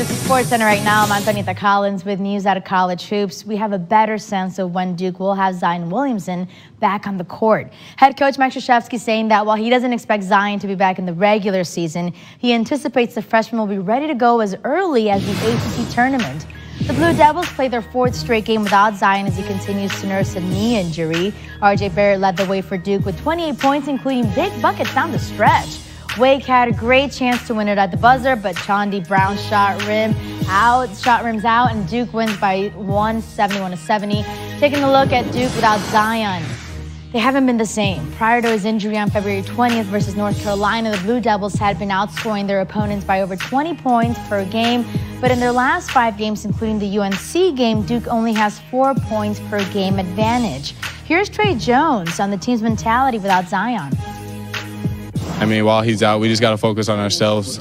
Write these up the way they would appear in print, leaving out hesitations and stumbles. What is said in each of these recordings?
This is SportsCenter right now. I'm Antonita Collins with news out of college hoops. We have a better sense of when Duke will have Zion Williamson back on the court. Head coach Mike Krzyzewski saying that while he doesn't expect Zion to be back in the regular season, he anticipates the freshman will be ready to go as early as the ACC tournament. The Blue Devils play their fourth straight game without Zion as he continues to nurse a knee injury. RJ Barrett led the way for Duke with 28 points, including big buckets down the stretch. Wake had a great chance to win it at the buzzer, but Chaundi Brown's shot rims out, and Duke wins by 171-70. Taking a look at Duke without Zion, they haven't been the same. Prior to his injury on February 20th versus North Carolina, the Blue Devils had been outscoring their opponents by over 20 points per game. But in their last 5 games, including the UNC game, Duke only has 4 points per game advantage. Here's Trey Jones on the team's mentality without Zion. I mean, while he's out, we just got to focus on ourselves.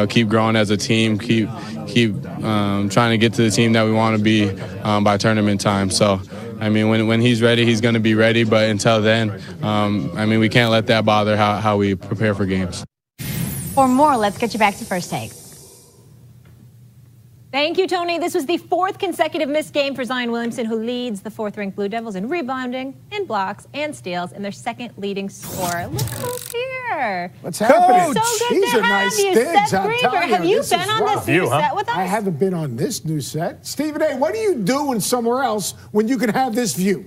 Keep growing as a team. Keep trying to get to the team that we want to be by tournament time. So, I mean, when he's ready, he's going to be ready. But until then, we can't let that bother how we prepare for games. For more, let's get you back to First Take. Thank you, Tony. This was the 4th consecutive missed game for Zion Williamson, who leads the 4th-ranked Blue Devils in rebounding, in blocks, and steals, and their 2nd leading scorer. Look who's here. What's happening? So good These to are have nice you, things, Seth Greenberg. Have you been on this new set with us? I haven't been on this new set. Stephen A., what are you doing somewhere else when you can have this view?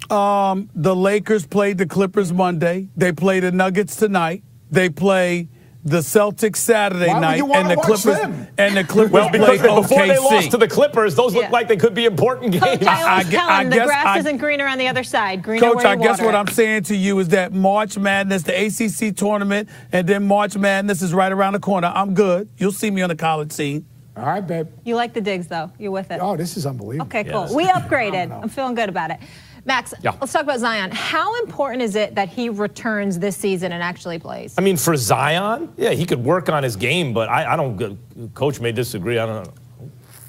The Lakers played the Clippers Monday. They play the Nuggets tonight. They play the Celtics Saturday night, and the Clippers well, play OKC. Before they lost to the Clippers, those look like they could be important games. Coach, I guess the grass isn't greener on the other side. Greener Coach, where I you guess water what it. I'm saying to you is that March Madness, the ACC tournament, and then March Madness is right around the corner. I'm good. You'll see me on the college scene. All right, babe. You like the digs, though. You with it? Oh, this is unbelievable. Okay, cool. We upgraded. I'm feeling good about it. Max, let's talk about Zion. How important is it that he returns this season and actually plays? I mean, for Zion, yeah, he could work on his game, but I don't. Coach may disagree. I don't know.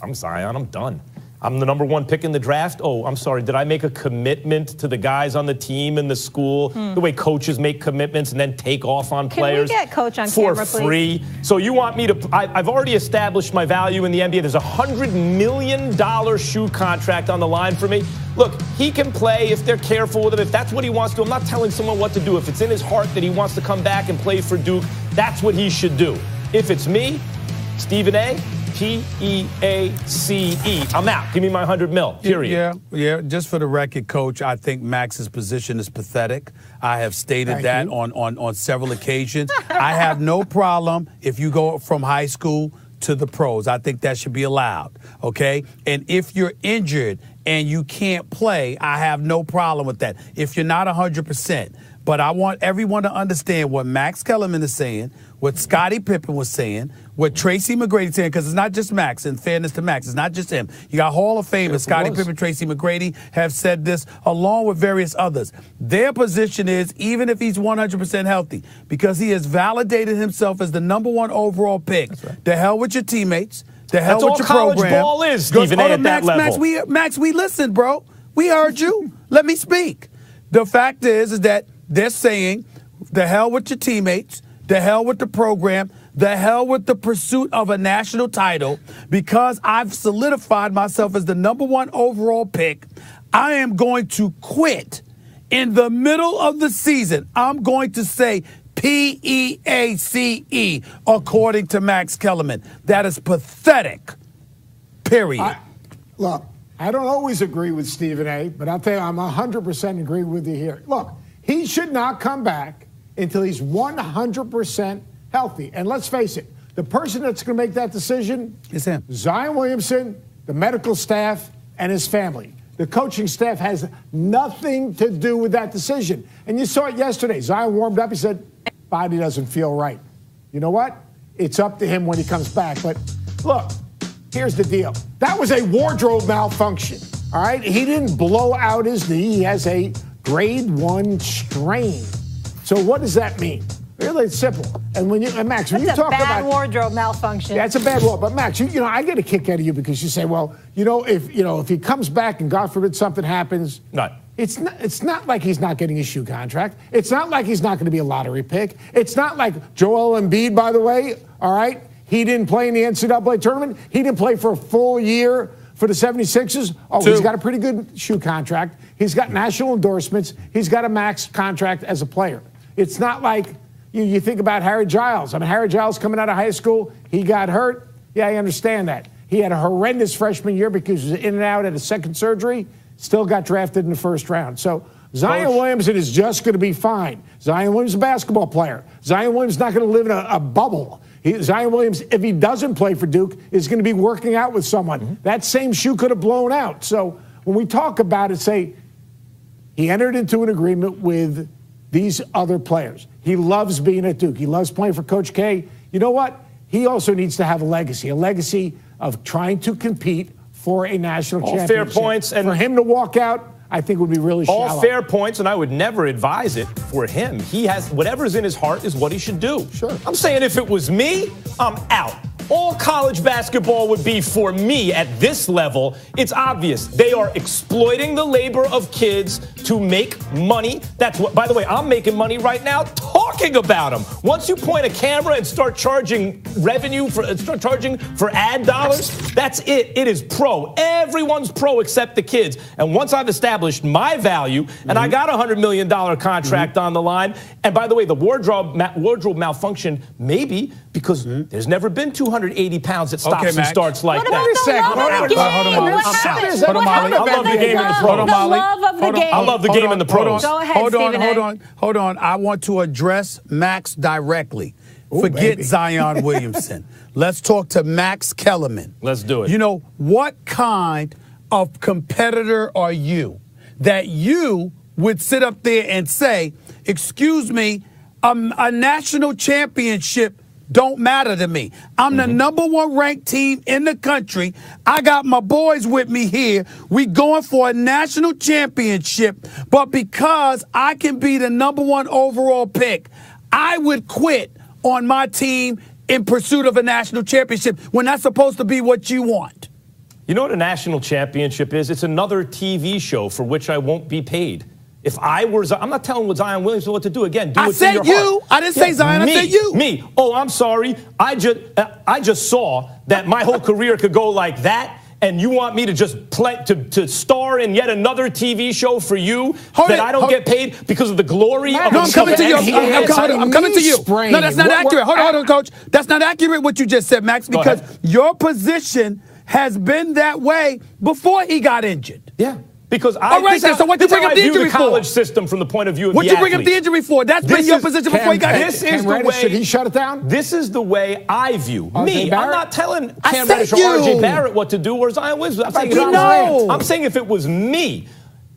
I'm Zion. I'm done. I'm the #1 pick in the draft. Oh, I'm sorry. Did I make a commitment to the guys on the team and the school? The way coaches make commitments and then take off on players. Can we get Coach on for camera, free? Please? So you want me to? I've already established my value in the NBA. There's a $100 million shoe contract on the line for me. Look, he can play if they're careful with him. If that's what he wants to do, I'm not telling someone what to do. If it's in his heart that he wants to come back and play for Duke, that's what he should do. If it's me, Stephen A., P-E-A-C-E. I'm out. Give me my $100 million, period. Yeah. Just for the record, Coach, I think Max's position is pathetic. I have stated that on several occasions. I have no problem if you go from high school to the pros. I think that should be allowed, okay? And if you're injured and you can't play, I have no problem with that. If you're not 100%. But I want everyone to understand what Max Kellerman is saying, what Scottie Pippen was saying, what Tracy McGrady saying, because it's not just Max. In fairness to Max, it's not just him. You got Hall of Famers, Scottie Pippen, Tracy McGrady have said this, along with various others. Their position is, even if he's 100% healthy, because he has validated himself as the #1 overall pick. Right. The hell with your teammates. The hell with your program. That's all college ball is, Stephen A., at that level. Max, we listened, bro. We heard you. Let me speak. The fact is that they're saying, the hell with your teammates, the hell with the program, the hell with the pursuit of a national title. Because I've solidified myself as the #1 overall pick, I am going to quit in the middle of the season. I'm going to say P-E-A-C-E, according to Max Kellerman. That is pathetic, period. Look, I don't always agree with Stephen A., but I'll tell you, I'm 100% agree with you here. Look, he should not come back until he's 100% healthy. And let's face it, the person that's going to make that decision is him. Zion Williamson, the medical staff, and his family. The coaching staff has nothing to do with that decision. And you saw it yesterday. Zion warmed up. He said, body doesn't feel right. You know what? It's up to him when he comes back. But look, here's the deal. That was a wardrobe malfunction, all right? He didn't blow out his knee. He has a grade 1 strain. So what does that mean? Really, it's simple. And Max, when you talk about bad wardrobe malfunction. Yeah, it's a bad wardrobe. But Max, I get a kick out of you because you say, well, if he comes back and God forbid something happens, it's not like he's not getting a shoe contract. It's not like he's not going to be a lottery pick. It's not like Joel Embiid, by the way. All right, He didn't play in the NCAA tournament. He didn't play for a full year for the 76ers. Oh, he's got a pretty good shoe contract. He's got national endorsements. He's got a max contract as a player. It's not like you think about Harry Giles. I mean, Harry Giles coming out of high school, he got hurt. Yeah, I understand that. He had a horrendous freshman year because he was in and out at a second surgery. Still got drafted in the first round. So Zion Williamson is just going to be fine. Zion Williams is a basketball player. Zion Williams is not going to live in a bubble. Zion Williams, if he doesn't play for Duke, is going to be working out with someone. Mm-hmm. That same shoe could have blown out. So when we talk about it, say he entered into an agreement with these other players. He loves being at Duke. He loves playing for Coach K. You know what? He also needs to have a legacy of trying to compete for a national championship. Fair points. And for him to walk out, I think would be really shallow. All fair points, and I would never advise it for him. He has whatever's in his heart is what he should do. Sure. I'm saying if it was me, I'm out. All college basketball would be for me at this level. It's obvious. They are exploiting the labor of kids to make money. That's what, by the way, I'm making money right now talking about them. Once you point a camera and start charging start charging for ad dollars, that's it. It is pro. Everyone's pro except the kids. And once I've established my value, and I got a $100 million contract on the line, and by the way, the wardrobe malfunction maybe because there's never been 280 pounds that stops and starts like that. Hold on, Molly. I love the game in the pros. I love the game in the pros. Go ahead, Hold on. I want to address Max directly. Forget Zion Williamson. Let's talk to Max Kellerman. Let's do it. You know, what kind of competitor are you that you would sit up there and say, excuse me, a national championship don't matter to me. I'm the #1 ranked team in the country. I got my boys with me here. We going for a national championship, but because I can be the #1 overall pick, I would quit on my team in pursuit of a national championship when that's supposed to be what you want. You know what a national championship is? It's another TV show for which I won't be paid. If I were, I'm not telling Zion Williamson what to do. Again, do what's in your heart. I said you. I didn't say Zion. I said you. Me. Oh, I'm sorry. I just saw that my whole career could go like that, and you want me to just play to star in yet another TV show for you I don't get paid because of the glory of. No, I'm coming to you. I'm coming to you. No, that's not accurate. Hold on, Coach. That's not accurate what you just said, Max, because your position has been that way before he got injured. Yeah. Because so what you bring up the injury for? College system from the point of view of what you bring up the injury for? That's been your position before he got injured. This is the way. Should he shut it down? This is the way I view me. I'm not telling Cam Reddish or you. RJ Barrett what to do or Zion Williamson. I'm saying if it was me,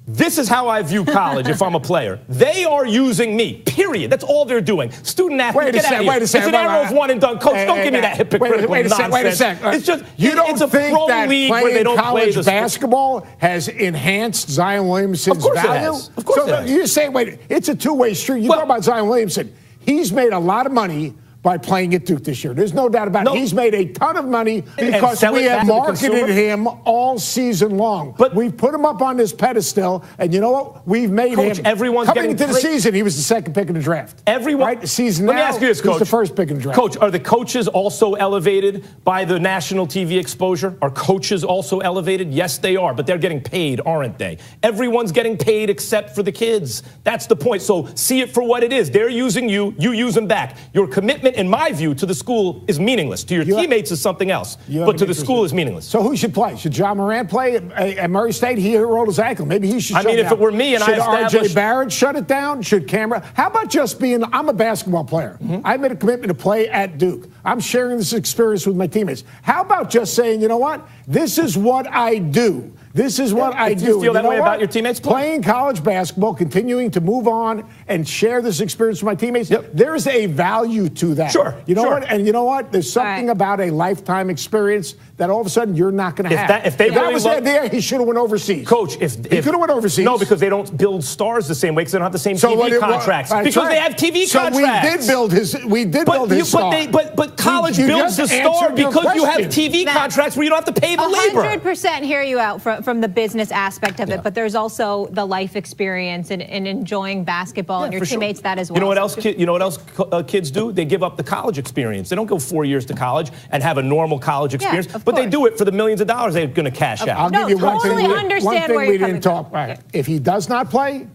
this is how I view college if I'm a player. They are using me, period. That's all they're doing. Student athlete, get out of here. Wait a second. It's an arrow of one and done. Coach, don't give me that hypocritical nonsense. Wait a second. It's just, you don't it's a think pro that league where they don't play college basketball has enhanced Zion Williamson's value? Of course it has. Of course it has. You say, wait, it's a two-way street. You talk about Zion Williamson. He's made a lot of money by playing at Duke this year. There's no doubt about it. He's made a ton of money because we have marketed him all season long. But we've put him up on this pedestal, and you know what? We've made him. Everyone's coming into the season, he was the second pick in the draft. Right? The season Let now, me ask you this, Coach. He's the first pick in the draft. Coach, are the coaches also elevated by the national TV exposure? Are coaches also elevated? Yes, they are, but they're getting paid, aren't they? Everyone's getting paid except for the kids. That's the point. So see it for what it is. They're using you. You use them back. Your commitment, in my view, to the school is meaningless. To your teammates is something else. But to the school is meaningless. So who should play? Should John Moran play at Murray State? He rolled his ankle. Maybe he should shut it down. If it were me and should RJ Barrett shut it down? Should Cameron? How about just being, I'm a basketball player. I made a commitment to play at Duke. I'm sharing this experience with my teammates. How about just saying, you know what? This is what I do. This is what I do. You feel that way about your teammates? Playing college basketball, continuing to move on and share this experience with my teammates, there is a value to that. Sure. You know what? And you know what? There's something about a lifetime experience that all of a sudden you're not going to have. If that was there, he should have went overseas. Coach, he could have went overseas. No, because they don't build stars the same way because they don't have the same TV contracts. Because they have TV contracts. So we did build his star. But college builds the star because you have TV contracts where you don't have to pay the labor. 100% hear you out from from the business aspect of it, but there's also the life experience and enjoying basketball and your teammates that as well. You know what else kids do? They give up the college experience. They don't go 4 years to college and have a normal college experience, but they do it for the millions of dollars they're going to cash out. I'll give you one thing we didn't talk about. Yeah. If he does not play,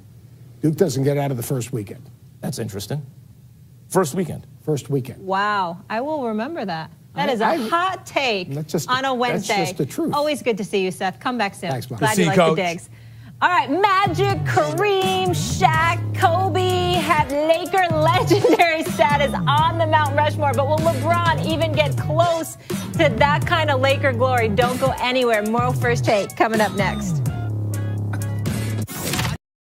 Duke doesn't get out of the first weekend. That's interesting. First weekend. First weekend. Wow. I will remember that. That is a hot take on a Wednesday. That's just the truth. Always good to see you, Seth. Come back soon. Thanks, Mom. Glad you like the digs. All right, Magic, Kareem, Shaq, Kobe have Laker legendary status on the Mount Rushmore, but will LeBron even get close to that kind of Laker glory? Don't go anywhere. More First Take coming up next.